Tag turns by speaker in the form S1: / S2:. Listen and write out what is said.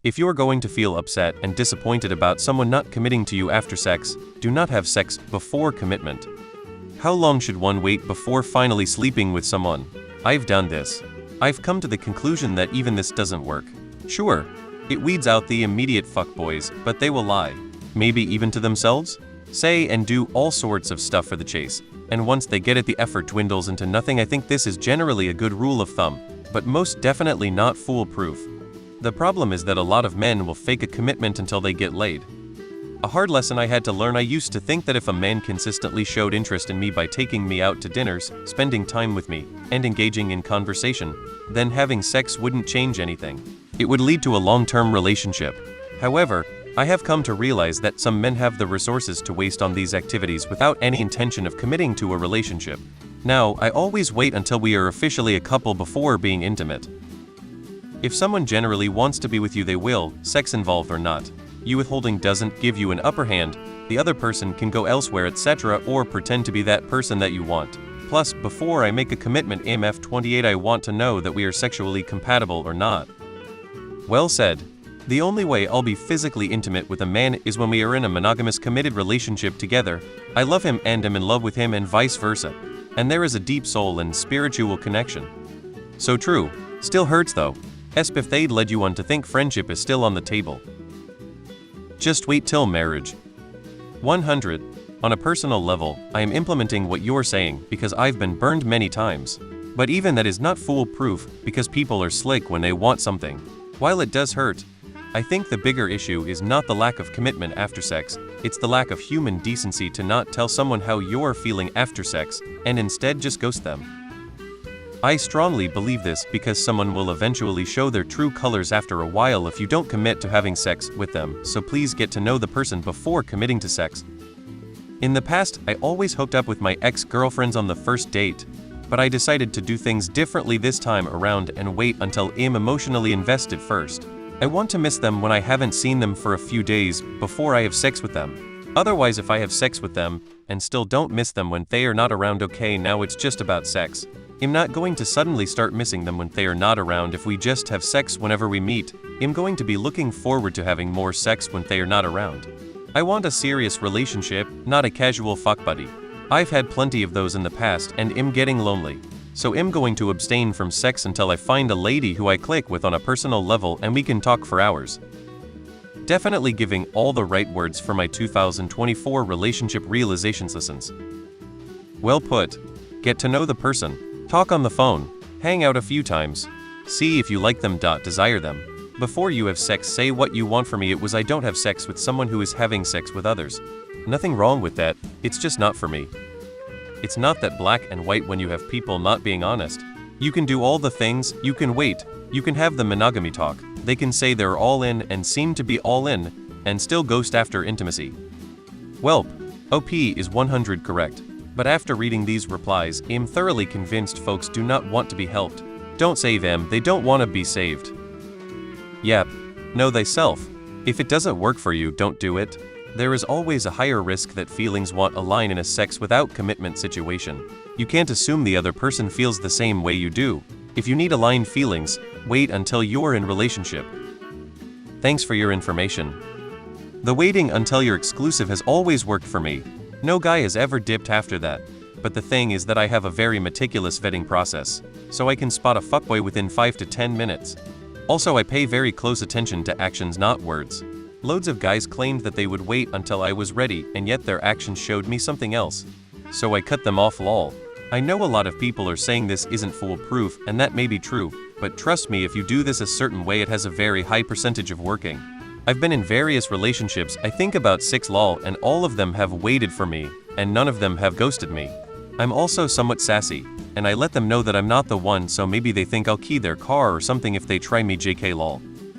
S1: If you're going to feel upset and disappointed about someone not committing to you after sex, do not have sex before commitment. How long should one wait before finally sleeping with someone? I've done this. I've come to the conclusion that even this doesn't work. Sure, it weeds out the immediate fuckboys, but they will lie. Maybe even to themselves? Say and do all sorts of stuff for the chase, and once they get it the effort dwindles into nothing. I think this is generally a good rule of thumb, but most definitely not foolproof. The problem is that a lot of men will fake a commitment until they get laid. A hard lesson I had to learn. I used to think that if a man consistently showed interest in me by taking me out to dinners, spending time with me, and engaging in conversation, then having sex wouldn't change anything. It would lead to a long-term relationship. However, I have come to realize that some men have the resources to waste on these activities without any intention of committing to a relationship. Now, I always wait until we are officially a couple before being intimate. If someone generally wants to be with you, they will, sex involved or not. You withholding doesn't give you an upper hand, the other person can go elsewhere, etc., or pretend to be that person that you want. Plus, before I make a commitment, MF 28, I want to know that we are sexually compatible or not. Well said. The only way I'll be physically intimate with a man is when we are in a monogamous committed relationship together. I love him and am in love with him and vice versa. And there is a deep soul and spiritual connection. So true. Still hurts though. If they'd led you on to think friendship is still on the table. Just wait till marriage. 100. On a personal level, I am implementing what you're saying because I've been burned many times. But even that is not foolproof because people are slick when they want something. While it does hurt, I think the bigger issue is not the lack of commitment after sex, it's the lack of human decency to not tell someone how you're feeling after sex and instead just ghost them. I strongly believe this because someone will eventually show their true colors after a while if you don't commit to having sex with them, so please get to know the person before committing to sex. In the past, I always hooked up with my ex-girlfriends on the first date, but I decided to do things differently this time around and wait until I'm emotionally invested first. I want to miss them when I haven't seen them for a few days before I have sex with them. Otherwise, if I have sex with them and still don't miss them when they are not around, okay, now it's just about sex. I'm not going to suddenly start missing them when they are not around. If we just have sex whenever we meet, I'm going to be looking forward to having more sex when they are not around. I want a serious relationship, not a casual fuck buddy. I've had plenty of those in the past and I'm getting lonely. So I'm going to abstain from sex until I find a lady who I click with on a personal level and we can talk for hours. Definitely giving all the right words for my 2024 relationship realizations lessons. Well put. Get to know the person. Talk on the phone, hang out a few times, see if you like them, desire them. Before you have sex, say what you want from me. It was I don't have sex with someone who is having sex with others. Nothing wrong with that, it's just not for me. It's not that black and white when you have people not being honest. You can do all the things, you can wait, you can have the monogamy talk, they can say they're all in and seem to be all in, and still ghost after intimacy. Welp, OP is 100 correct. But after reading these replies, I'm thoroughly convinced folks do not want to be helped. Don't save them, they don't want to be saved. Yep. Know thyself. If it doesn't work for you, don't do it. There is always a higher risk that feelings won't align in a sex without commitment situation. You can't assume the other person feels the same way you do. If you need aligned feelings, wait until you're in relationship. Thanks for your information. The waiting until you're exclusive has always worked for me. No guy has ever dipped after that, but the thing is that I have a very meticulous vetting process, so I can spot a fuckboy within 5 to 10 minutes. Also, I pay very close attention to actions, not words. Loads of guys claimed that they would wait until I was ready, and yet their actions showed me something else. So I cut them off, lol. I know a lot of people are saying this isn't foolproof, and that may be true, but trust me, if you do this a certain way, it has a very high percentage of working. I've been in various relationships, I think about 6 lol, and all of them have waited for me, and none of them have ghosted me. I'm also somewhat sassy, and I let them know that I'm not the one, so maybe they think I'll key their car or something if they try me, JK lol.